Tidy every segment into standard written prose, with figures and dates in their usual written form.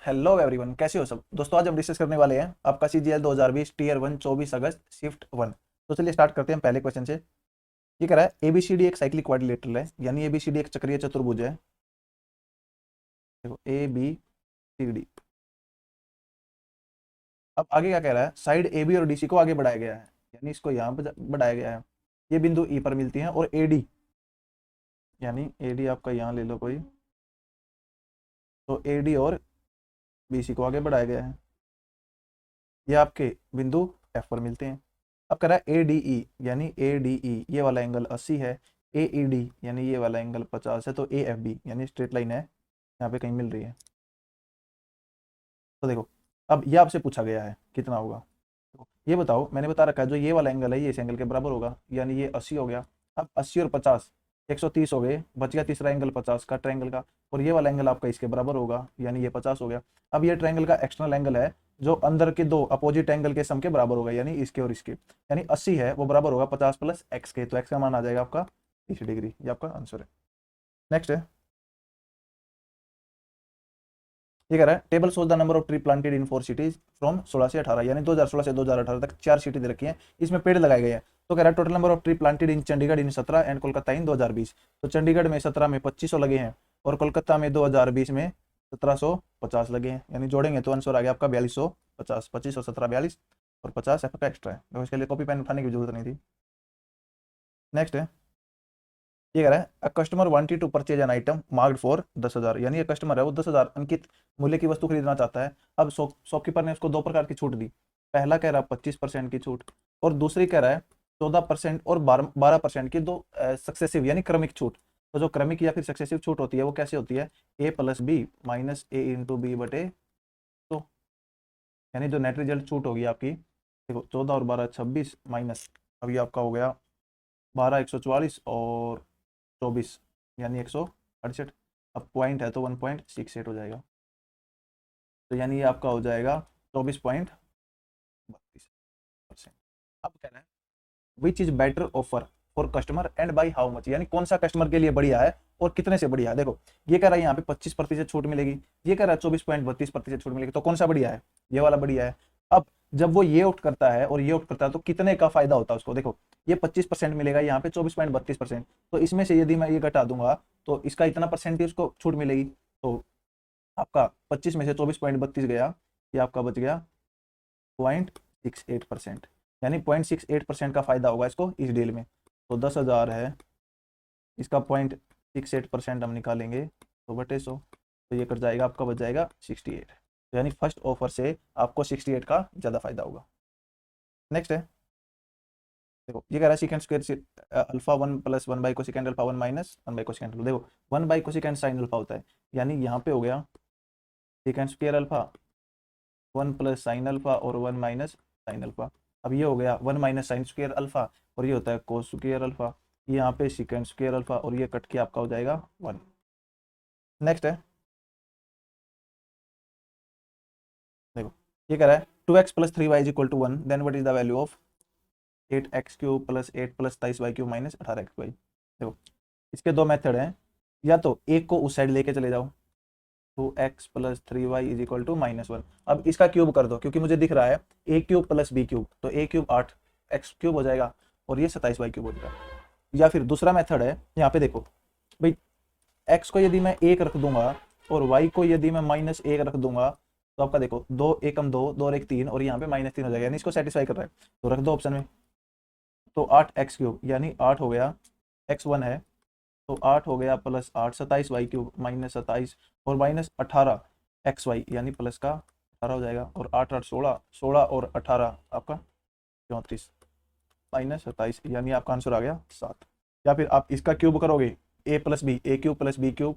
Hello everyone, कैसे हो सब दोस्तों। आज हम डिस्कस करने वाले हैं आपका सीजीएल 2020 टीयर 1 24 अगस्त शिफ्ट 1। तो चलिए स्टार्ट करते हैं पहले क्वेश्चन से। ये कह रहा है एबीसीडी एक साइक्लिक क्वाड्रिलेटरल है, यानी एबीसीडी एक चक्रीय चतुर्भुज है। देखो ए बी सी डी। अब आगे क्या कह रहा है, साइड ए बी और डीसी को आगे बढ़ाया गया है, यानी इसको यहाँ पर बढ़ाया गया है। ये बिंदु ई पर मिलती हैं और एडी, यानी एडी आपका यहाँ ले लो कोई, तो एडी और बीसी को आगे बढ़ाया गया है। ये आपके बिंदु एफ पर मिलते हैं। अब कह रहा है ए डी ई, यानी ए डी ई ये वाला एंगल 80 है, ए ई डी यानी ये वाला एंगल 50 है, तो ए एफ बी यानी स्ट्रेट लाइन है, यहाँ पे कहीं मिल रही है। तो देखो, अब ये आपसे पूछा गया है कितना होगा। तो ये बताओ, मैंने बता रखा है जो ये वाला एंगल है ये इस एंगल के बराबर होगा, यानी ये 80 हो गया। अब 80 और 50 130 हो गए, बच गया तीसरा एंगल 50 का ट्रायंगल का, और ये वाला एंगल आपका इसके बराबर होगा, यानी ये 50 हो गया। अब ये ट्रायंगल का एक्सटर्नल एंगल है जो अंदर के दो अपोजिट एंगल के सम के बराबर होगा, यानी इसके और इसके, यानी 80 है वो बराबर होगा 50 प्लस एक्स के, तो एक्स का मान आ जाएगा आपका 30 डिग्री। ये आपका आंसर है। नेक्स्ट है, ये कह रहा है table shows the number of tree planted in 4 cities from 16 से 18, यानी 2016 से 2018 तक 4 सिटी दे रखी हैं, इसमें पेड़ लगाए गए हैं। तो कह रहा है total number of tree planted in Chandigarh in 17 and Kolkata in 2020। तो चंडीगढ़ में 17 में 2500 लगे हैं और कोलकाता में 2020 में 1750 लगे हैं, यानी जोड़ेंगे तो आंसर आ गया आपका 4250। 25 और 17 42 और 50 एफ का एक्स्ट्रा है, तो इसके लिए कॉपी पेन उठाने की जरूरत नहीं थी। नेक्स्ट है, ये कह रहा है a customer wanted to purchase an item marked for 10,000, यानी ये कस्टमर है वो 10,000 अंकित मूल्य की वस्तु खरीदना चाहता है। अब शॉपकीपर ने उसको दो प्रकार की छूट दी। पहला कह रहा है 25% की छूट, और दूसरी कह रहा है 14% और 12% की दो सक्सेसिव यानी क्रमिक छूट। तो जो क्रमिक या फिर सक्सेसिव छूट होती है वो कैसे होती है, ए प्लस बी माइनस ए इंटू बी बटे, तो यानी जो नेट रिजल्ट छूट होगी आपकी, देखो 14 और 12 26 माइनस, अभी आपका हो गया 12 144 और 24 यानी 168। अब पॉइंट है तो 1.68 हो जाएगा, तो यानी ये आपका हो जाएगा 24.32%। अब कह रहा है which is better offer for customer and by how much, यानी कौन सा कस्टमर के लिए बढ़िया है और कितने से बढ़िया है। देखो ये कह रहा है यहाँ पे 25% छूट मिलेगी, ये कह रहा है 24.32% छूट मिलेगी, तो कौन सा बढ़िया है, ये वाला बढ़िया है। अब जब वो ये ऑप्ट करता है और ये ऑप्ट करता है तो कितने का फायदा होता है उसको। देखो ये 25% मिलेगा, यहाँ पे 24.32%, तो इसमें से यदि मैं ये घटा दूंगा तो इसका इतना परसेंटेज उसको छूट मिलेगी, तो आपका 25 में से 24.32 गया, ये आपका बच गया 0.68%, यानी 0.68% का फायदा होगा इसको इस डील में। तो 10,000 है, इसका 0.68% हम निकालेंगे तो बटे 100, तो ये कट जाएगा, आपका बच जाएगा 68, यानी फर्स्ट ऑफर से आपको 68 का ज़्यादा फायदा होगा। नेक्स्ट है, देखो ये कह रहा है secant square alpha 1 plus 1 by cosecant alpha 1 minus 1 by cosecant alpha. देखो 1 बाई कोसेकेंड साइन अल्फा होता है, यानी यहाँ पे हो गया secant square alpha 1 plus sine alpha और 1 माइनस साइन अल्फा। अब ये हो गया 1 माइनस साइन स्क्वायर अल्फा और ये होता है कोस स्क्वायर अल्फा, ये यहाँ पे सीकेंड स्क्वायर अल्फा और ये कट के आपका हो जाएगा 1। नेक्स्ट है, देखो ये कह रहा है 2x plus 3y is equal to 1, then what is the value of 8x cube plus 8 plus 23y cube minus 18xy। देखो इसके दो मेथड हैं, या तो एक को उस साइड लेके चले जाओ, 2x plus 3y is equal to -1। अब इसका क्यूब कर दो, क्योंकि मुझे दिख रहा है a cube plus b cube, तो a क्यूब 8x क्यूब हो जाएगा और ये 27y क्यूब हो जाएगा। या फिर दूसरा मेथड है, यहाँ पे देखो भाई x को यदि मैं 1 रख दूंगा और y को यदि मैं -1 रख दूंगा, तो आपका देखो 2 एकम 2 2 और 1 3 और यहाँ पे -3 हो जाएगा, यानी इसको सेटिस्फाई कर रहा है, तो रख दो ऑप्शन में। तो 8x क्यूब यानी 8 हो गया, x1 है तो 8 हो गया प्लस 8 27y क्यूब माइनस 27 और माइनस 18xy यानी प्लस का 18 हो जाएगा, और 8 8 16 16 और 18 आपका 34 माइनस 27, यानी आपका आंसर आ गया 7। या फिर आप इसका क्यूब करोगे a plus B, A cube plus B cube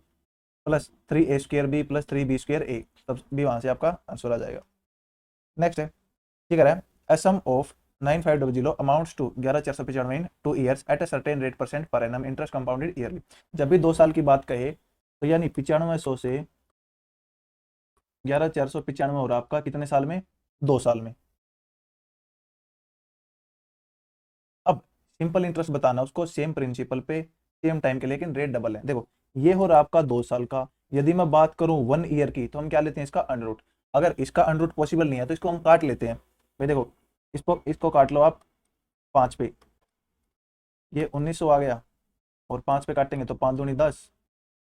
plus 3a square B plus 3b square A, तब भी वहां से आपका आंसर आ जाएगा। नेक्स्ट है, ये कह रहा है a sum of 9500 amounts to 11,495 in 2 years at a certain rate percent per annum interest compounded yearly. जब भी 2 साल की बात कहे तो यानी 9500 से 11,495 हो रहा आपका कितने साल में, 2 साल में। अब सिंपल इंटरेस्ट बताना उसको सेम प्रिंसिपल पे सेम टाइम के, लेकिन रेट डबल है। देखो ये हो रहा आपका 2 साल का, यदि मैं बात करूं 1 ईयर की तो हम क्या लेते हैं, इसका अंडर रूट। अगर इसका अंडर रूट पॉसिबल नहीं है तो इसको हम काट लेते हैं। भाई देखो, इसको काट लो आप 5 पे, ये 1900 आ गया, और 5 पे काटेंगे तो 5 दूनी 10,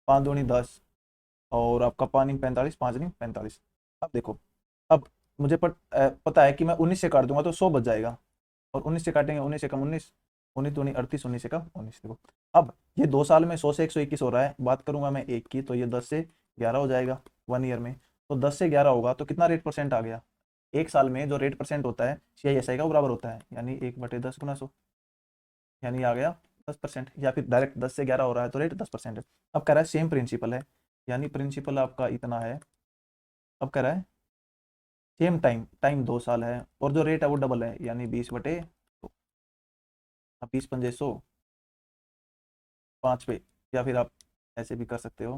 5 दूनी 10, और आपका पानी 45, 5 नहीं 45। अब देखो, अब मुझे पता है कि मैं 19 से काट दूंगा तो 100 बच जाएगा, और 19 से काटेंगे 19 से कम 19, 19 दूनी 38, 19 से कम 19। देखो अब ये 2 साल में 100 से 121 हो रहा है, बात करूंगा मैं एक की तो ये 10 से 11 हो जाएगा 1 ईयर में। तो 10 से 11 होगा तो कितना रेट परसेंट आ गया, एक साल में जो रेट परसेंट होता है CISI का वो बराबर होता है, यानी 1/10 गुना 100, यानी आ गया 10%, या फिर डायरेक्ट 10 से 11 हो रहा है तो रेट 10% है। अब कह रहा है सेम प्रिंसिपल है, यानी प्रिंसिपल आपका इतना है। अब कह रहा है सेम टाइम, टाइम 2 साल है, और जो रेट है वो डबल है, यानी 20/2। अब 20×100 5 पे, या फिर आप ऐसे भी कर सकते हो,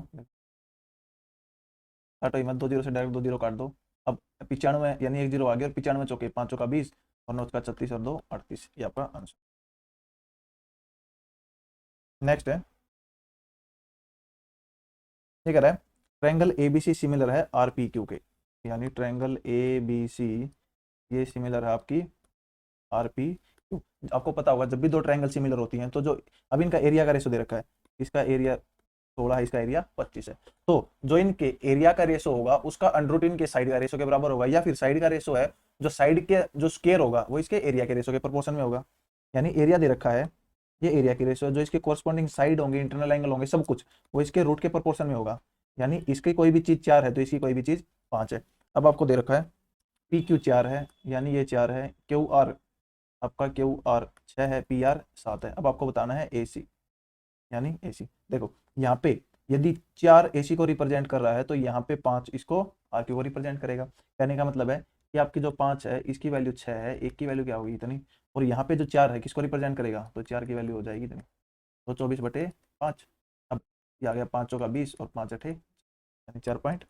काटो ही मत, 2 जीरो से डायरेक्ट 2 जीरो काट दो। अब 95, यानी 1 जीरो आ गया, और 95 चौके 5 चौका 20, और 9 का 36, और 2 38, ये आपका आंसर। नेक्स्ट है, ये कह रहा है ट्रायंगल ABC सिमिलर है RPQ के, यानी ट्रायंगल ABC ये सिमिलर है आपकी RPQ। आपको पता होगा जब भी दो ट्रायंगल सिमिलर होती हैं तो जो, अब इनका एरिया का रेशो दे रखा है, इसका एरिया 16 है, इसका एरिया 25 है, तो जो इनके एरिया का रेशो होगा उसका अंडर रूट इनके साइड का रेशो के बराबर होगा, या फिर साइड का रेशो है जो साइड के जो स्क्वायर होगा वो इसके एरिया के रेशो के प्रोपोर्शन में होगा। यानी एरिया दे रखा है, ये एरिया की रेशो है, जो इसके कोरस्पॉन्डिंग साइड होंगे, इंटरनल एंगल होंगे, सब कुछ वो इसके रूट के प्रोपोर्शन में होगा। यानी इसकी कोई भी चीज 4 है तो इसकी कोई भी चीज 5 है। अब आपको दे रखा है PQ 4 है, यानी ये 4 है, QR आपका QR 6 है, PR 7 है। अब आपको बताना है AC, यानी AC। देखो यहाँ पे यदि 4 AC को रिप्रेजेंट कर रहा है तो यहाँ पे 5 इसको RQ को रिप्रेजेंट करेगा। कहने का मतलब है कि आपकी जो 5 है इसकी वैल्यू 6 है, एक की वैल्यू क्या होगी इतनी, और यहाँ पे जो 4 है किसको रिप्रेजेंट करेगा, तो 4 की वैल्यू हो जाएगी इतनी, तो 24/5। अब ये आ गया 5 चौका 20, और 5 अठे यानी 4 पॉइंट।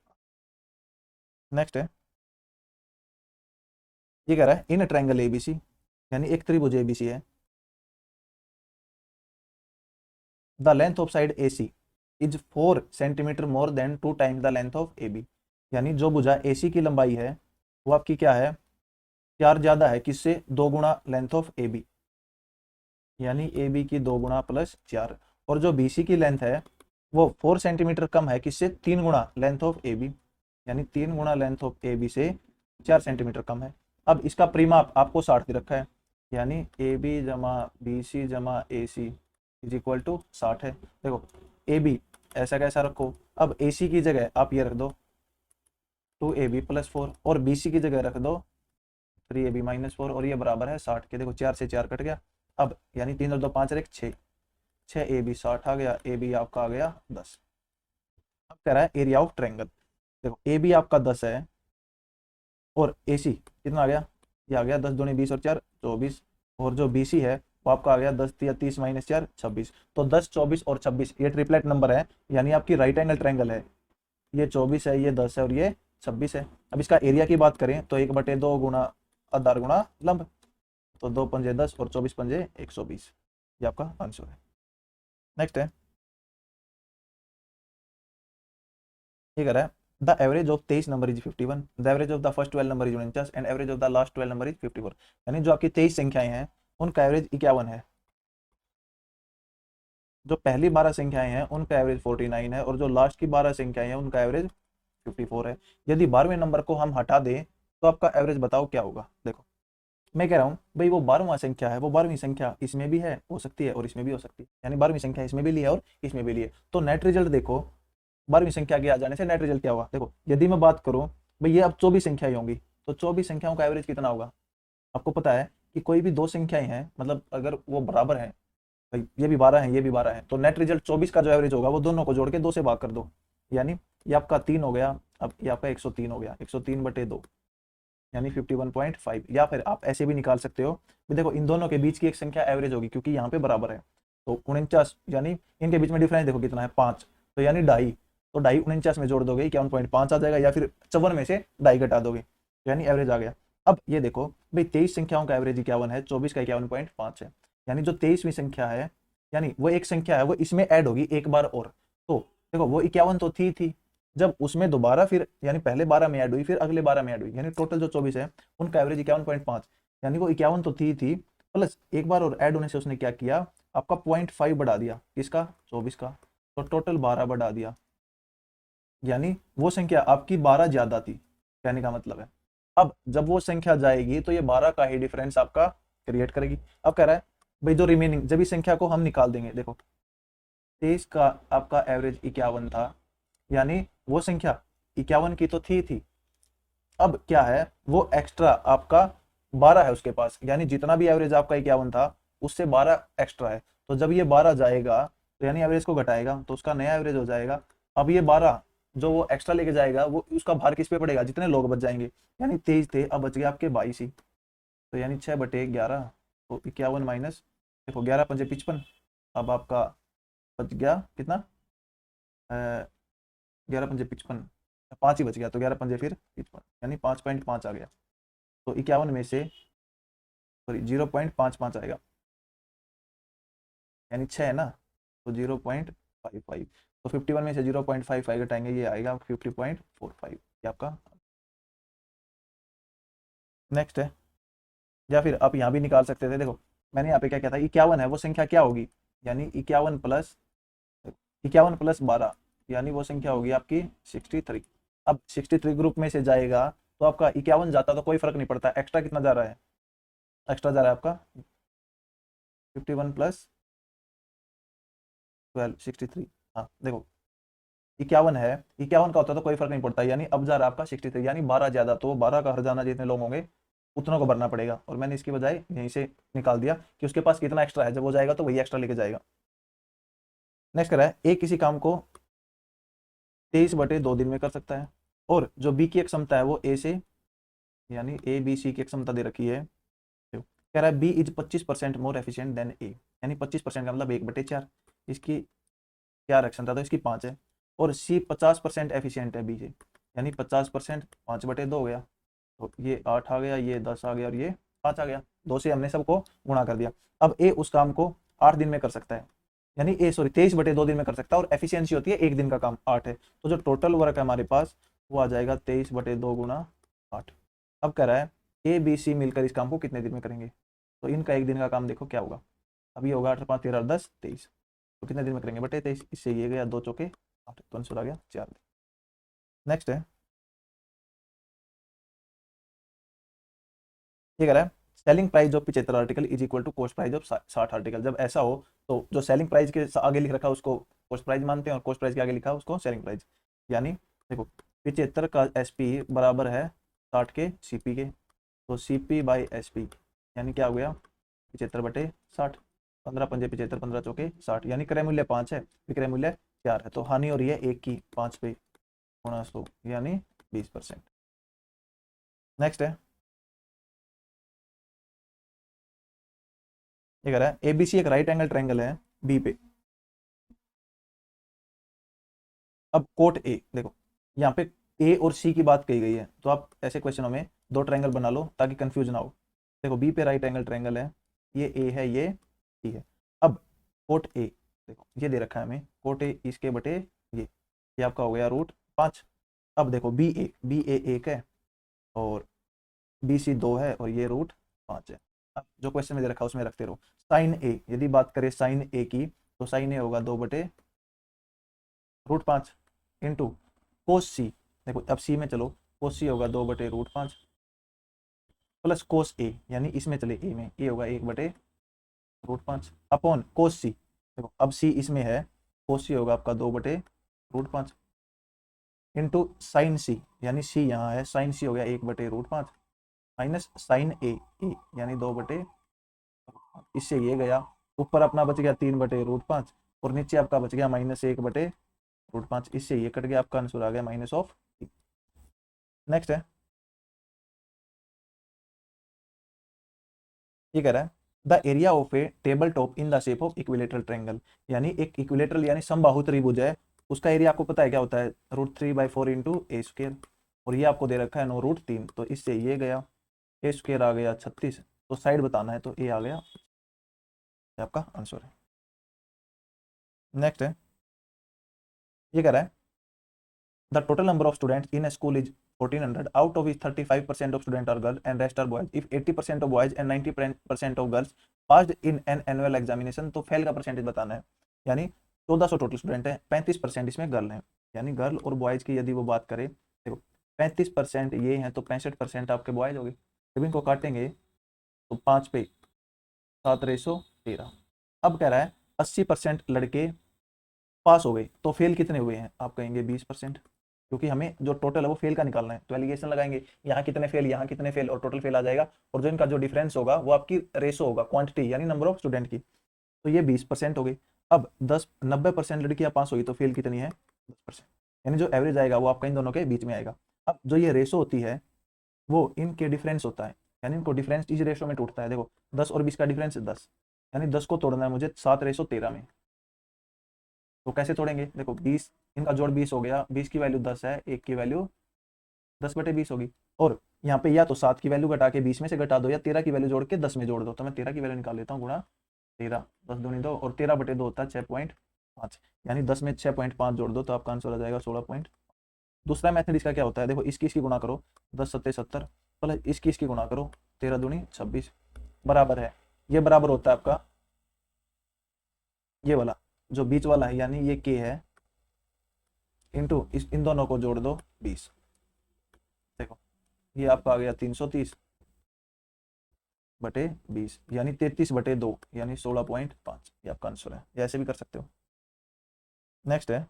नेक्स्ट है, ये कह रहा है इन ट्रायंगल ABC, यानी एक त्रिभुज ABC है, the length of side AC is 4 centimetre more than 2 times the length of AB। यानी जो भुजा AC की लंबाई है वो आपकी क्या है, 4 ज्यादा है किससे, 2 गुणा लेंथ ऑफ AB, यानी AB की 2 गुणा प्लस 4, और जो BC की लेंथ है वो 4 सेंटीमीटर कम है किससे, 3 गुणा लेंथ ऑफ AB, यानी 3 गुणा लेंथ ऑफ AB से 4 सेंटीमीटर कम है। अब इसका परिमाप आपको 60 दे रखा है, यानी AB जमा BC जमा AC इज इक्वल टू 60 है। देखो AB ऐसा कैसा रखो, अब AC की जगह आप ये रख दो 2AB + 4, और BC की जगह रख दो 3AB - 4, और ये बराबर है 60 के। देखो 4 से 4 कट गया, अब यानी 3 और 2 5 और 1 6, 6AB 60 आ गया, AB आपका आ गया 10। अब कह रहा है एरिया ऑफ ट्रायंगल। देखो AB आपका 10 है, और AC कितना आ गया, ये आ गया 10 दूनी 20 और 4 24, और जो BC है वो आपका आ गया 10 या 30 - 4 26। तो 10 24 और 26 ये ट्रिपलेट नंबर है, यानी आपकी राइट एंगल ट्रायंगल है। ये 24 है, ये 10 है, और ये 26 है। अब इसका एरिया की बात करें तो 1/2 गुणा आधार गुणा लंब, तो 2 पंजे 10 और 24 पंजे 120, ये आपका आंसर है। नेक्स्ट है, ये कह रहा है the average of 23 number is 51, the average of the first 12 number is 49, and average of the last 12 number is 54। यानी जो आपकी 23 संख्याएं हैं उनका एवरेज 51 है, जो पहली 12 संख्याएं हैं उनका एवरेज 49 है, और जो लास्ट की 12 संख्याएं हैं उनका एवरेज 54 है। यदि 12वें नंबर को हम हटा दें तो आपका एवरेज बताओ क्या होगा। देखो मैं कह रहा हूँ भाई वो 12वां संख्या है, वो 12वीं संख्या इसमें भी है, हो सकती है, और इसमें भी हो सकती है, यानी 12वीं संख्या इसमें भी ली है और इसमें भी ली है। तो नेट रिजल्ट देखो 12वीं संख्या के आ जाने से नेट रिजल्ट क्या होगा। देखो यदि मैं बात करूं भाई ये अब 24 संख्याएं होंगी, तो 24 संख्याओं का एवरेज कितना होगा। आपको पता है कि कोई भी दो संख्याएं हैं, मतलब अगर वो बराबर हैं, भाई ये भी 12 है ये भी 12 है, तो नेट रिजल्ट 24 का जो एवरेज होगा वो दोनों को जोड़ के 2 से भाग कर दो, यानी ये आपका 3 हो गया, अब ये आपका 103 हो गया, 103/2, यानी 51.5। या फिर आप ऐसे भी निकाल सकते हो भी, देखो इन दोनों के बीच की एक संख्या एवरेज होगी क्योंकि यहाँ पे बराबर है, तो 49, यानी इनके बीच में डिफरेंस देखो कितना है 5, तो यानी 2.5, तो 2.5 49 में जोड़ दोगे 51.5 आ जाएगा, या फिर 54 में से 2.5 घटा दोगे, यानी एवरेज आ गया। अब ये देखो भाई 23 संख्याओं का एवरेज 51 है, 24 का 51.5 है, यानी जो 23वीं संख्या है, यानी वो एक संख्या है वो इसमें ऐड होगी एक बार और, तो देखो वो 51 तो थी, जब उसमें दोबारा फिर यानी पहले 12 में ऐड हुई, फिर अगले 12 में ऐड हुई, यानी टोटल जो 24 है उनका एवरेज 51.5, यानी वो 51 तो थी प्लस एक बार और ऐड होने से उसने क्या किया, आपका 0.5 बढ़ा दिया, किसका, 24 का, तो टोटल 12 बढ़ा दिया, यानी वो संख्या आपकी 12 ज्यादा थी, कहने का मतलब है। अब जब वो संख्या जाएगी तो ये 12 का ही डिफरेंस आपका क्रिएट करेगी। अब कह रहा है भाई जो रिमेनिंग, जब इस संख्या को हम निकाल देंगे, देखो 23 का आपका एवरेज 51 था, यानी वो संख्या 51 की तो थी, अब क्या है वो एक्स्ट्रा आपका 12 है उसके पास, यानी जितना भी एवरेज आपका 51 था उससे 12 एक्स्ट्रा है, तो जब ये 12 जाएगा तो यानी एवरेज को घटाएगा तो उसका नया एवरेज हो जाएगा। अब ये 12 जो वो एक्स्ट्रा लेके जाएगा वो उसका भार किस पे पड़ेगा, जितने लोग बच जाएंगे, यानी 23 थे अब बच गए आपके 22 ही, तो यानी 6/11, तो 51 माइनस, देखो 11×5 = 55, अब आपका बच गया कितना, 11×5 = 55, 5 ही बच गया, तो 11×5 फिर 55, यानी 5.5 आ गया, तो 51 में से सॉरी 0.55 आएगा, यानी 6 है ना, तो 0.55, तो 51 में से 0.55 घटाएंगे, ये आएगा 50.45, ये आपका नेक्स्ट है। या फिर आप यहाँ भी निकाल सकते थे, देखो मैंने यहाँ पे क्या किया था, 51 है वो संख्या क्या होगी, यानी 51 प्लस 12, यानी वो संख्या होगी आपकी 63। अब 63 ग्रुप में से जाएगा तो आपका 51 जाता तो कोई फर्क नहीं पड़ता, एक्स्ट्रा कितना जा रहा है, एक्स्ट्रा जा रहा है आपका 51 + 12 63, हाँ देखो 51 है, 51 का होता तो कोई फर्क नहीं पड़ता, यानी अब जा रहा है आपका 63, यानी 12 ज्यादा, तो 12 का हर जाना जितने लोग होंगे उतनों को भरना पड़ेगा, और मैंने इसकी बजाय यहीं से निकाल दिया कि उसके पास कितना एक्स्ट्रा है, जब वो जाएगा तो वही एक्स्ट्रा लेके जाएगा। नेक्स्ट करा है, ए किसी काम को 23/2 दिन में कर सकता है, और जो बी की एक क्षमता है वो ए से, यानी ए बी सी की एक क्षमता दे रखी है, कह रहा है B is 25% more efficient than A, यानी 25% का मतलब 1/4, इसकी क्या क्षमता तो इसकी 5 है, और सी 50% एफिशिएंट है बी से, यानी 50%, 5/2 हो गया, तो ये 8 आ गया, ये 10 आ गया, और ये 5 आ गया, 2 से हमने सबको गुणा कर दिया। अब ए उस काम को 8 दिन में कर सकता है, यानी ए सॉरी 23/2 दिन में कर सकता है, और एफिशिएंसी होती है एक दिन का काम 8 है, तो जो टोटल वर्क है हमारे पास वो आ जाएगा 23/2 गुणा 8। अब कह रहा है ए बी सी मिलकर इस काम को कितने दिन में करेंगे, तो इनका एक दिन का काम देखो क्या होगा, अभी होगा 8 5 13 10 23, तो कितने दिन में करेंगे बटे 23, इससे ये गया 2 चौके 8, तो आंसर आ गया 4 दिन। नेक्स्ट है, ये कह रहा है selling price of 75 article is equal to cost price of 60 article, जब ऐसा हो तो जो सेलिंग प्राइस के आगे लिख रखा है उसको कॉस्ट प्राइस मानते हैं, और कॉस्ट प्राइस के आगे लिखा है उसको सेलिंग प्राइस, यानी देखो 75 का एस पी बराबर है 60 के सी पी के, तो C P by S P, यानी क्या हो गया 75/60, 15×5 = 75, 15 चौके 60, यानी क्रय मूल्य 5 है, विक्रय मूल्य 4 है, तो हानि हो रही है एक की 5 पे गुणा 100, यानी 20%। नेक्स्ट है, ये कह रहा है एबीसी एक राइट एंगल ट्रायंगल है बी पे, अब कोट ए देखो यहाँ पे ए और सी की बात कही गई है, तो आप ऐसे क्वेश्चनों में दो ट्रायंगल बना लो ताकि कंफ्यूज ना हो। देखो बी पे राइट एंगल ट्रायंगल है, ये ए है, ये सी है। अब कोट ए देखो ये दे रखा है हमें, कोट ए इसके बटे ये आपका हो गया √5। अब देखो बी ए 1 है, और बी सी 2 है, और ये √5 है। अब जो क्वेश्चन में दे रखा है उसमें रखते रहो। साइन ए, यदि बात करें साइन ए की, तो साइन ए होगा 2/√5 इंटू कोस सी, देखो अब सी में चलो, कोस सी होगा 2/√5 प्लस कोस ए, यानी इसमें चले ए में, ए होगा 1/√5 अपॉन कोस सी, देखो अब सी इसमें है, कोस सी होगा आपका 2/√5 इंटू साइन सी, यानी सी यहाँ है, साइन सी हो गया 1/√5 माइनस साइन ए यानी 2/, इससे ये गया, ऊपर अपना बच गया 3/√5, और नीचे आपका बच गया -1/√5, इससे ये कट गया, आपका आंसर आ गया -ऑफ। नेक्स्ट है, ये कह रहा है the area of A table top in the shape of equilateral triangle, यानी एक इक्विलेटरल यानी समबाहु त्रिभुज है, उसका एरिया आपको पता है क्या होता है, √3/4 इंटू ए स्क्र, और ये आपको दे रखा है 9√3, तो इससे ये गया, ए स्क्र आ गया 36, तो साइड बताना है, तो ए आ गया, ये आपका आंसर है। नेक्स्ट है, ये कह रहा है the total number of students in a school is 1400, out of which 35% of students are girls and rest are boys. If 80% of boys and 90% of girls passed in an annual examination, तो fail का percentage बताना है। यानी 1400 total student है, 35% इसमें girl हैं, यानी girl और बॉयज की यदि वो बात करें, देखो 35% ये हैं तो 65% आपके बॉयज हो गए। जब इनको काटेंगे तो 5 पे 7/13। अब कह रहा है 80% लड़के पास हो गए, तो फेल कितने हुए हैं, आप कहेंगे 20%, क्योंकि हमें जो टोटल है वो फेल का निकालना है। तो एलिगेशन लगाएंगे, यहाँ कितने फेल, यहाँ कितने फेल, और टोटल फेल आ जाएगा। और जो इनका जो डिफरेंस होगा वो आपकी रेशो होगा, क्वांटिटी यानी नंबर ऑफ स्टूडेंट की, तो ये 20% हो गई। अब 90% लड़कियां पास होगी तो फेल कितनी है, 10%, यानी जो एवरेज आएगा वो आपका इन दोनों के बीच में आएगा। अब जो ये रेशो होती है वो इनके डिफरेंस होता है, यानी इनको डिफरेंस इस रेशो में टूटता है। देखो 10 और 20 का डिफरेंस 10, यानी 10 को तोड़ना है मुझे 7/13 में। तो कैसे तोड़ेंगे, देखो 20, इनका जोड़ 20 हो गया, 20 की वैल्यू 10 है, एक की वैल्यू 10/20 होगी। और यहाँ पे या तो 7 की वैल्यू घटा के 20 में से घटा दो, या 13 की वैल्यू जोड़ के 10 में जोड़ दो। तो मैं 13 की वैल्यू निकाल लेता हूँ, गुणा 13, 10 दूनी 2, और 13/2 होता है 6.5, यानी 10 में 6.5 जोड़ दो तो आपका आंसर आ जाएगा 16 पॉइंट। दूसरा मेथड इसका क्या होता है, देखो इसकी गुणा करो, 10×7=70, प्लस इसकी गुणा करो, 13 दूनी 26, बराबर है, ये बराबर होता है आपका ये वाला जो बीच वाला है, यानी ये के है, इंटू इन दोनों को जोड़ दो 20। देखो ये आपका आ गया 330/20, यानी 33/2, यानी 16.5, ये आपका आंसर है। ये ऐसे भी कर सकते हो। नेक्स्ट है,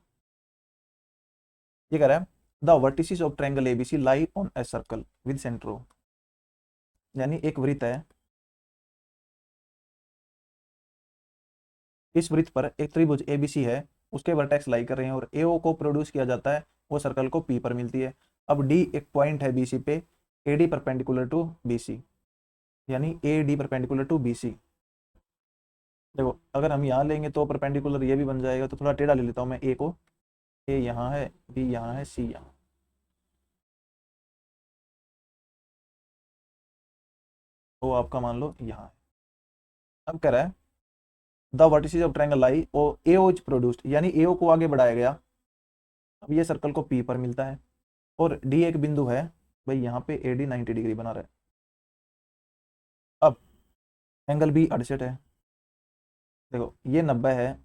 ये कह रहा है the vertices of triangle ABC lie on a circle with centre O, यानी एक वृत्त है, इस वृत्त पर एक त्रिभुज एबीसी है, उसके वर्टेक्स लाई कर रहे हैं, और एओ को प्रोड्यूस किया जाता है, वो सर्कल को पी पर मिलती है। अब डी एक पॉइंट है बीसी पे, एडी परपेंडिकुलर टू बीसी, यानी A D perpendicular to BC. देखो अगर हम यहाँ लेंगे तो परपेंडिकुलर ये भी बन जाएगा, तो थोड़ा टेढ़ा ले लेता हूँ मैं, ए को, ए यहाँ है, बी यहाँ है, सी यहाँ, तो आपका मान लो यहाँ है। अब कह रहा है the vertices of triangle lie O AO is produced, यानी एओ को आगे बढ़ाया गया, अब ये सर्कल को पी पर मिलता है, और डी एक बिंदु है भाई, यहाँ पे एडी 90 डिग्री बना रहा है। अब एंगल बी 68 है, देखो ये 90 है,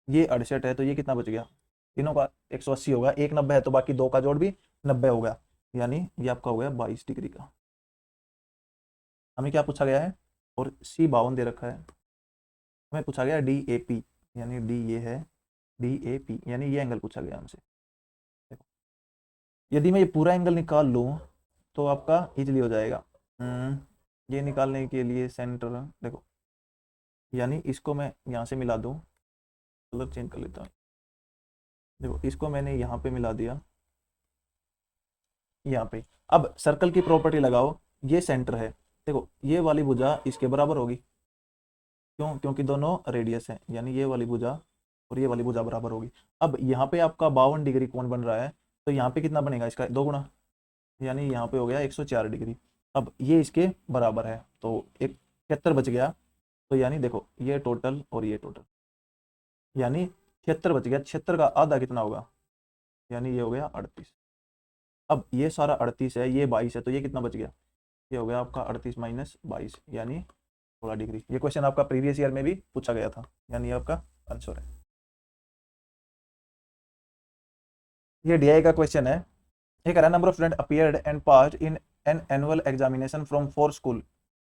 ये 68 है, तो ये कितना बच गया, तीनों का 180 होगा, एक 90 है तो बाकी दो का जोड़ भी 90 होगा, यानी ये आपका हो गया 22 डिग्री का। हमें क्या पूछा गया है, और सी 52 दे रखा है, हमें पूछा गया डी ए पी, यानी डी ये है, डी ए पी, यानी ये एंगल पूछा गया हमसे। देखो यदि मैं ये पूरा एंगल निकाल लूँ तो आपका इजली हो जाएगा। ये निकालने के लिए सेंटर, देखो यानी इसको मैं यहाँ से मिला दूँ, कलर चेंज कर लेता हूँ, देखो इसको मैंने यहाँ पे मिला दिया, यहाँ पे। अब सर्कल की प्रॉपर्टी लगाओ, ये सेंटर है, देखो ये वाली भुजा इसके बराबर होगी, क्यों, क्योंकि दोनों रेडियस हैं, यानी ये वाली भुजा और ये वाली भुजा बराबर होगी। अब यहाँ पे आपका 52 डिग्री कोण बन रहा है, तो यहाँ पे कितना बनेगा, इसका 2 गुना, यानी यहाँ पे हो गया 104 डिग्री। अब ये इसके बराबर है, तो एक 76 बच गया, तो यानी देखो ये टोटल और ये टोटल, यानी 76 बच गया, 76 का आधा कितना होगा, यानी ये हो गया 38। अब ये सारा 38 है, ये 22 है, तो ये कितना बच गया, ये हो गया आपका 38 माइनस 22, यानी 16 डिग्री। ये क्वेश्चन आपका प्रीवियस ईयर में भी पूछा गया था, यानी आपका आंसर है। ये डीआई का क्वेश्चन है, ये कह रहा है number of student appeared and passed in an annual examination from 4 school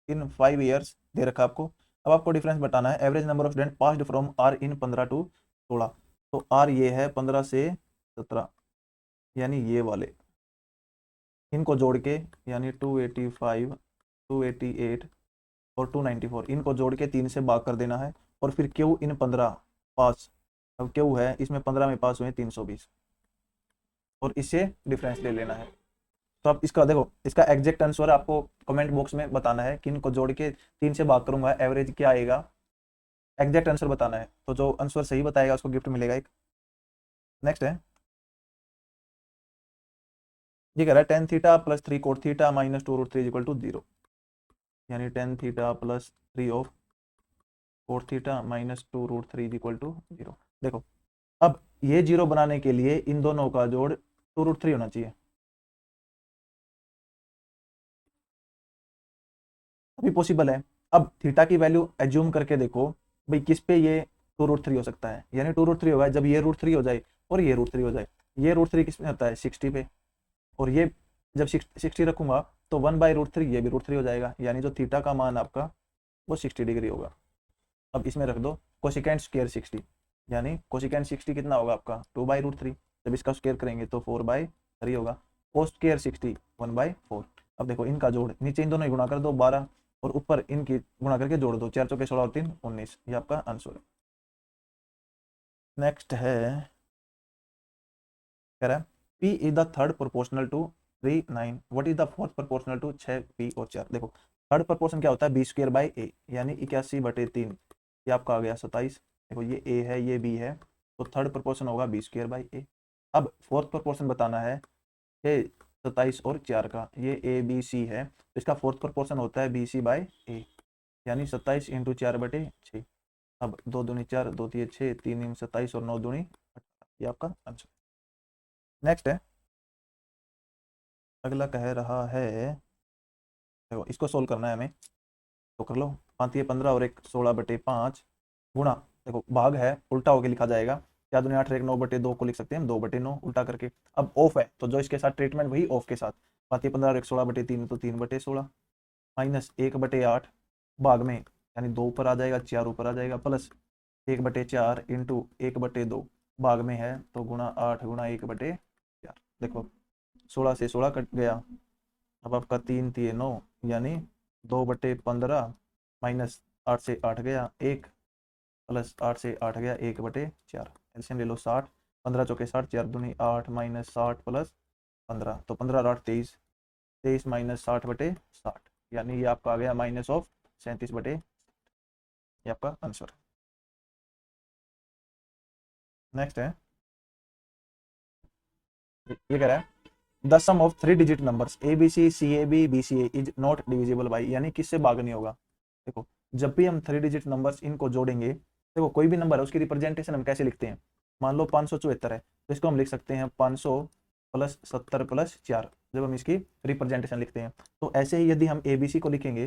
in 5 years दे रखा आपको। अब आपको डिफरेंस बताना है, average number of student passed from R in 15 to 16, तो आर ये है 15 से 17, यानी ये वाले, इनको जोड़ के, यानी 285, 288 और 294, इनको जोड़ के 3 से भाग कर देना है, और फिर क्यू इन 15 पास, अब क्यू है इसमें 15 में पास हुए 320, और इससे डिफरेंस ले लेना है। तो अब इसका देखो, इसका एग्जैक्ट आंसर आपको कमेंट बॉक्स में बताना है कि इनको जोड़ के 3 से भाग करूंगा, एवरेज क्या आएगा, एग्जैक्ट आंसर बताना है। तो जो आंसर सही बताएगा उसको गिफ्ट मिलेगा एक। नेक्स्ट है, ये कह रहा है tan theta plus 3 cot theta minus 2√3 equal to 0, यानी tan theta plus 3 of cot theta minus 2√3 equal to 0। देखो अब ये 0 बनाने के लिए इन दोनों का जोड़ 2√3 होना चाहिए। अभी पॉसिबल है। अब थीटा की वैल्यू एज्यूम करके देखो भाई किस पे ये 2√3 हो सकता है, यानी 2√3 होगा जब ये √3 हो जाए और ये √3 हो जाए। ये √3 किस पे होता है 60 पे, और ये जब 60 रखूंगा तो 1/√3 ये भी √3 हो जाएगा, यानी जो थीटा का मान आपका वो 60 डिग्री होगा। अब इसमें रख दो कोसिकेंट स्क्वायर 60, यानी कोसिकेंट 60 कितना होगा आपका 2/√3, जब इसका स्क्वायर करेंगे तो 4/3 होगा। Cos square 60 1/4। अब देखो इनका जोड़, नीचे इन दोनों ही गुणा कर दो 12 और ऊपर इनकी गुणा करके जोड़ दो, 4 चौके 16 और 3 19, ये आपका आंसर है। नेक्स्ट है, कह रहा है P is the third proportional to 3 9, what is the fourth proportional to 6 P और 4। देखो थर्ड प्रोपोर्शन क्या होता है B²/A, यानी 81/3, ये आपका आ गया 27। देखो ये A है ये B है, तो थर्ड प्रोपोर्शन होगा B²/A। अब फोर्थ प्रोपोर्शन बताना है 6 27 और 4 का, ये ABC है, तो इसका फोर्थ प्रोपोर्शन होता है BC/A, यानी 27 × 4/6। अब 2 दूनी 4 2 3 6 3 27 और 9 दूनी 18, ये आपका आंसर। नेक्स्ट है, अगला कह रहा है, देखो इसको सोल्व करना है हमें, तो कर लो। 5 ये 15 और एक 16/5 गुणा, देखो भाग है उल्टा होके लिखा जाएगा, 4 दूनी 8 और एक 9/2 को लिख सकते हैं हम 2/9 उल्टा करके। अब ऑफ है तो जो इसके साथ ट्रीटमेंट वही ऑफ के साथ, 5 ये 15 और एक 16/3 तो 3/16 माइनस 1/8 भाग में, यानी 2 ऊपर आ जाएगा 4 ऊपर आ जाएगा, प्लस 1/4 इंटू 1/2 भाग में है तो गुणा 8 गुणा 1/4। देखो 16 से 16 कट गया, अब आपका 3 3 9, यानी 2/15 माइनस 8 से 8 गया 1, प्लस 8 से 8 गया 1/4, एलसीएम ले लो 60, 15 चौके 60, 4 दूनी 8 माइनस 60 प्लस 15, तो 15 और 8 23, 23 माइनस 60/60, यानी ये आपका आ गया माइनस ऑफ 37/, ये आपका आंसर। नेक्स्ट है, ये कह रहा है the sum of 3 digit numbers ABC CAB BCA is not divisible by, यानी किससे भाग नहीं होगा। देखो जब भी हम 3 डिजिट नंबर्स इनको जोड़ेंगे, देखो कोई भी नंबर है उसकी रिप्रेजेंटेशन हम कैसे लिखते हैं, मान लो 574 है तो इसको हम लिख सकते हैं 500 प्लस 70 प्लस 4, जब हम इसकी रिप्रेजेंटेशन लिखते हैं। तो ऐसे ही यदि हम ABC को लिखेंगे,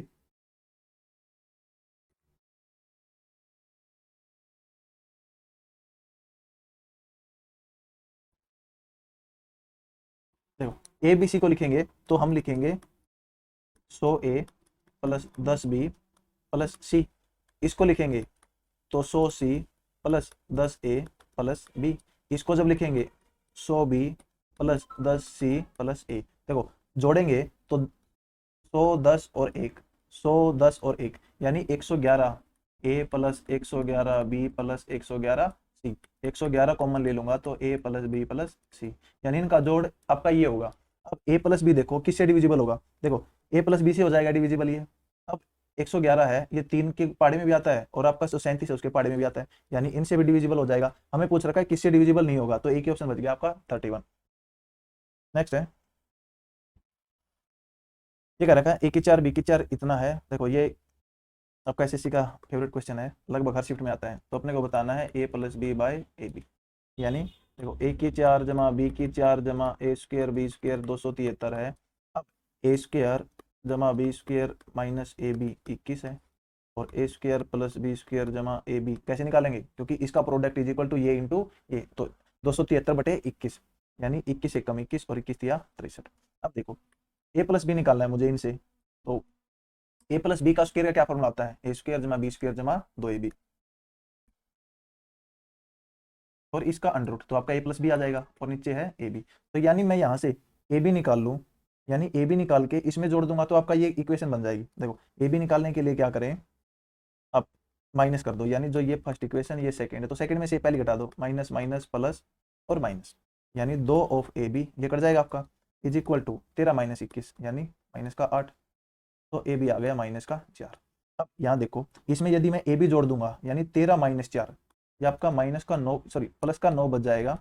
देखो ABC को लिखेंगे तो हम लिखेंगे 100A plus 10B plus C, इसको लिखेंगे तो 100C plus 10A plus B, इसको जब लिखेंगे 100B plus 10C plus A। देखो जोड़ेंगे तो 100 10 और 1, 100 10 और 1, यानी 111 A plus 111 B plus 111 C, 111 common ले लूंगा तो A plus B plus C, यानी इनका जोड़ आपका ये होगा। अब A प्लस B देखो किससे डिविजिबल होगा, देखो A प्लस B से हो जाएगा डिविजिबल ये। अब 111 है ये 3 के पाड़े में भी आता है और आपका 37 है उसके पाड़े में भी आता है, यानी इनसे भी डिविजिबल हो जाएगा। हमें पूछ रखा है किससे डिविजिबल नहीं होगा, तो एक ही ऑप्शन बच गया आपका 31। नेक्स्ट है, ये कह रखा है A की 4 B की 4 इतना है। देखो ये आपका एसएससी का फेवरेट क्वेश्चन है, लगभग हर शिफ्ट में आता है, तो अपने को बताना है A plus B by AB, यानी देखो A की 4 जमा B की 4 जमा A स्क्र B स्क्र 273 है। अब A स्क्र जमा B स्क्र माइनस AB 21 है, और A square plus B square जमा AB कैसे निकालेंगे, क्योंकि इसका प्रोडक्ट इज इक्वल टू ये इंटू ये, तो 273/21, यानी 21 से कम 21 और 21 या 63। अब देखो A प्लस B निकालना है मुझे इनसे, तो A प्लस B का स्क्वायर का क्या फॉर्मूला आता है, A स्क्वायर जमा B स्क्वायर जमा 2AB, और इसका अंडर रूट, तो आपका A प्लस B आ जाएगा और नीचे है AB। तो यानी मैं यहाँ से AB निकाल लूँ, यानी AB निकाल के इसमें जोड़ दूंगा तो आपका ये इक्वेशन बन जाएगी। देखो AB निकालने के लिए क्या करें, आप माइनस कर दो, यानी जो ये फर्स्ट इक्वेशन ये सेकंड है तो सेकंड में से पहले घटा दो, माइनस माइनस प्लस और माइनस, यानी 2 ऑफ AB ये कट जाएगा आपका, इज इक्वल टू 13 माइनस 21, यानी माइनस का 8, तो AB आ गया माइनस का 4। अब यहाँ देखो इसमें यदि मैं AB जोड़ दूंगा, यानी 13 माइनस 4, ये आपका माइनस का 9 सॉरी प्लस का 9 बच जाएगा,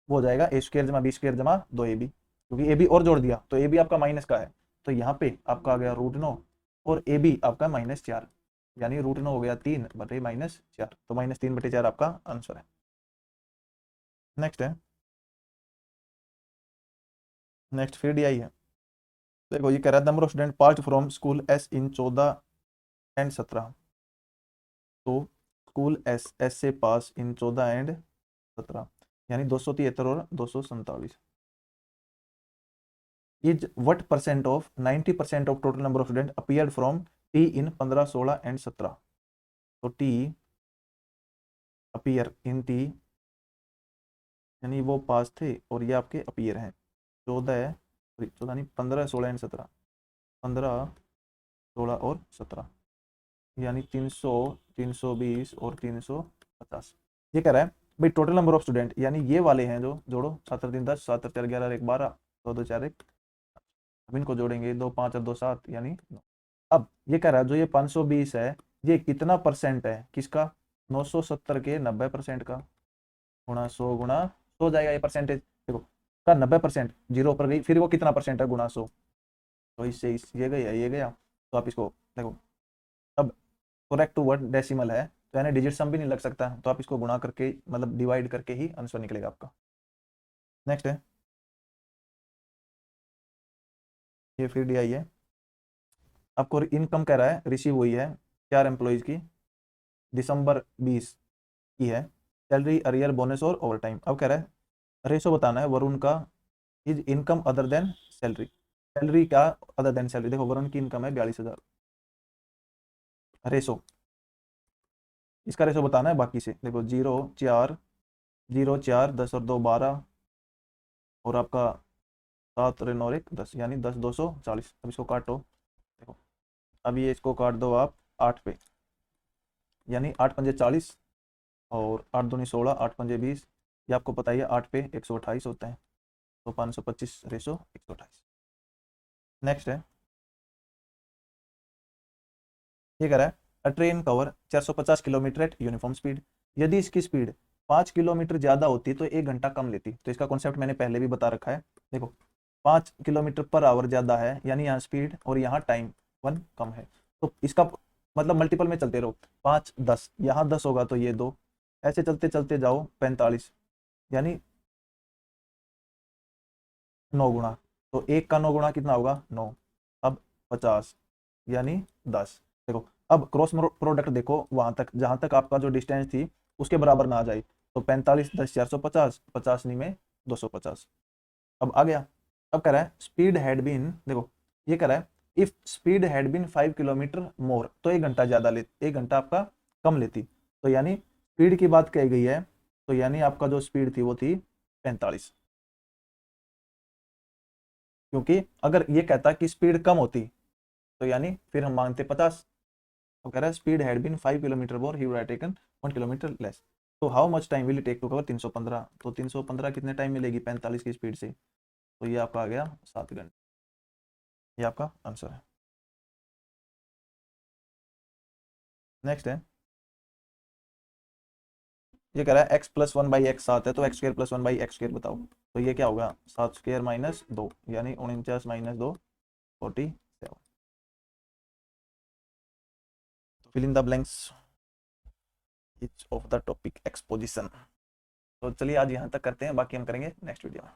वो हो जाएगा A स्क्वायर जमा B स्क्वायर जमा 2AB, क्योंकि AB और जोड़ दिया तो AB आपका माइनस का है, तो यहाँ पे आपका आ गया √9 और AB आपका -4, यानी √9 हो गया 3/-4, तो -3/4 आपका आंसर है। नेक्स्ट है, नेक्स्ट फिर डी आई है। देखो ये कह रहा है number of student pass from school S in 14 and 17। तो स्कूल एस एस से पास इन 14 एंड 17, यानी 273 और 247 is what percent of 90% of total number of student appeared from T in 15, 16 and 17। तो टी अपीयर इन टी, यानी वो पास थे और ये आपके अपीयर हैं 14, 14 नहीं 15, 16 एंड 17, 15, 16 और 17, यानी 300, 320 और 350। ये कह रहा है भाई टोटल नंबर ऑफ स्टूडेंट, यानी ये वाले हैं जो जोड़ो 7 3 10, 7 4 11 1 12, 2 2 4 1, अब इनको जोड़ेंगे 2 5 और 2 7 यानी 9। अब ये कह रहा है जो ये 520 है ये कितना परसेंट है किसका, 970 के 90% का, गुणा 100 गुणा 100 जाएगा ये परसेंटेज, देखो का 90% जीरो पर गई, फिर वो कितना परसेंट है गुणा 100, तो इससे ये गया ये गया, तो आप इसको देखो। अब करेक्ट वर्ड डेसिमल है तो यानी डिजिट सम भी नहीं लग सकता, तो आप इसको गुणा करके मतलब डिवाइड करके ही आंसर निकलेगा आपका। नेक्स्ट है, ये फिर डी आई है। आपको इनकम कह रहा है रिसीव हुई है 4 एम्प्लॉयज की, दिसंबर 20 की है, सैलरी अरियर बोनस और ओवर टाइम। अब कह रहा है रेशो बताना है वरुण का is income other than salary, salary का अदर देन सैलरी, देखो वरुण की इनकम है 42,000, रेशो इसका रेशो बताना है बाकी से, देखो 0 4 0 4 10 और 2 12 और आपका 7 और 9 और 1 10, यानी 10 240। अब इसको काटो, देखो अब ये इसको काट दो आप 8 पे, यानी 8 पंजे 40 और 8 दूनी 16, 8 पंजे 20, ये आपको पता ही है 8 पे 128 होता है, तो 525 रेशो 128। नेक्स्ट है, ये कह रहा है अ train cover 450 kilometre eight uniform speed, यदि इसकी स्पीड 5 किलोमीटर ज़्यादा होती तो 1 घंटा कम लेती। तो इसका कॉन्सेप्ट मैंने पहले भी बता रखा है, देखो 5 किलोमीटर पर आवर ज़्यादा है यानी यहाँ स्पीड और यहाँ टाइम 1 कम है, तो इसका मतलब मल्टीपल में चलते रहो, 5 10 यहाँ 10 होगा तो ये 2, ऐसे चलते चलते जाओ 45, यानी 9 गुणा, तो 1 का 9 गुणा कितना होगा 9, अब 50 यानी 10। देखो अब क्रॉस प्रोडक्ट देखो वहां तक जहां तक आपका जो डिस्टेंस थी उसके बराबर ना आ जाए, तो 45 10 450, 50 नहीं में 250। अब आ गया, अब कह रहा है स्पीड हैड बीन, देखो ये कह रहा है if speed had been 5 kilometre more, तो 1 घंटा ज्यादा ले 1 घंटा आपका कम लेती, तो यानी स्पीड की बात कही गई है, तो यानी आपका जो स्पीड थी वो थी 45, क्योंकि अगर ये कहता कि स्पीड कम होती तो यानी फिर हम मानते 50। तो कह रहा है speed had been 5 kilometre more he would have taken 1 kilometre less, तो how much time will it take to cover 315, तो 315 कितने टाइम मिलेगी 45 की स्पीड से, तो ये आपका आ गया 7 घंटे, ये आपका आंसर है। नेक्स्ट है, ये कह रहा है एक्स प्लस 1/x 7 है तो x square plus 1/x square बताओ, तो ये क्या होगा 7 स्क्र माइनस 2, यानी 49 माइनस 2 47। तो fill in the blanks each of the topic exposition. तो चलिए आज यहाँ तक करते हैं, बाकी हम करेंगे नेक्स्ट वीडियो में।